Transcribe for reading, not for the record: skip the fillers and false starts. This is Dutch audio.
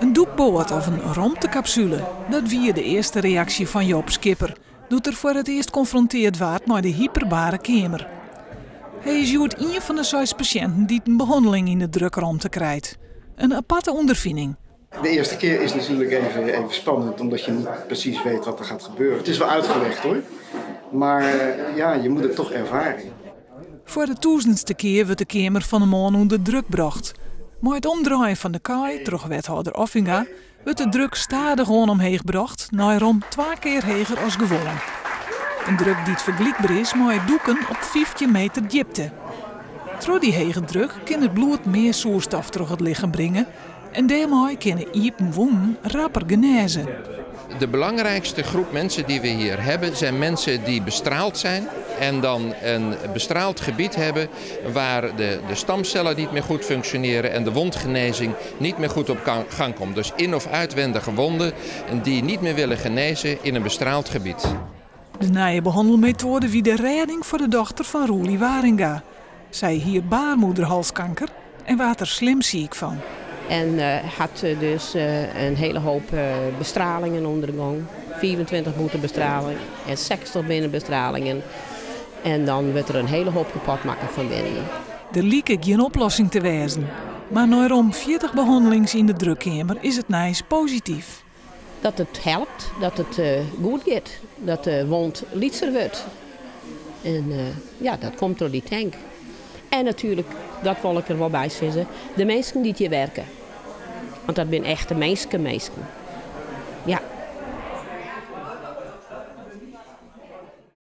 Een doekboord of een romtecapsule, dat wie de eerste reactie van Joop Skipper, doet er voor het eerst confronteerd waard met de hyperbare kamer. Hij is juist een van de 6 patiënten die een behandeling in de drukruimte krijgt. Een aparte ondervinding. De eerste keer is natuurlijk even spannend, omdat je niet precies weet wat er gaat gebeuren. Het is wel uitgelegd hoor, maar ja, je moet het toch ervaren. Voor de 1000ste keer wordt de kamer van de man onder druk gebracht. Maar het omdraaien van de kaai, terug wethouder Offinga, wordt de druk stadig omheen gebracht, naar rond 2 keer hoger als gewoon. Een druk die het vergelijkbaar is met doeken op 15 meter diepte. Door die hege druk kan het bloed meer zuurstof terug het lichaam brengen en daarmee kunnen iepen wonden rapper genezen. De belangrijkste groep mensen die we hier hebben zijn mensen die bestraald zijn en dan een bestraald gebied hebben waar de stamcellen niet meer goed functioneren en de wondgenezing niet meer goed op gang komt. Dus in- of uitwendige wonden die niet meer willen genezen in een bestraald gebied. De nieuwe behandelmethode wie de redding voor de dochter van Roelie Waringa. Zij hier baarmoederhalskanker en werd er slim ziek van. En had dus een hele hoop bestralingen ondergaan. 24 boetebestralingen en 60 binnenbestralingen. En dan werd er een hele hoop kapot maken van binnen. Er liep geen oplossing te wezen. Maar na rond 40 behandelings in de drukkamer is het nice positief. Dat het helpt, dat het goed gaat, dat de wond lietser wordt. En ja, dat komt door die tank. En natuurlijk, dat wil ik er wel bij zeggen, de mensen die hier werken. Want dat zijn echte mensen.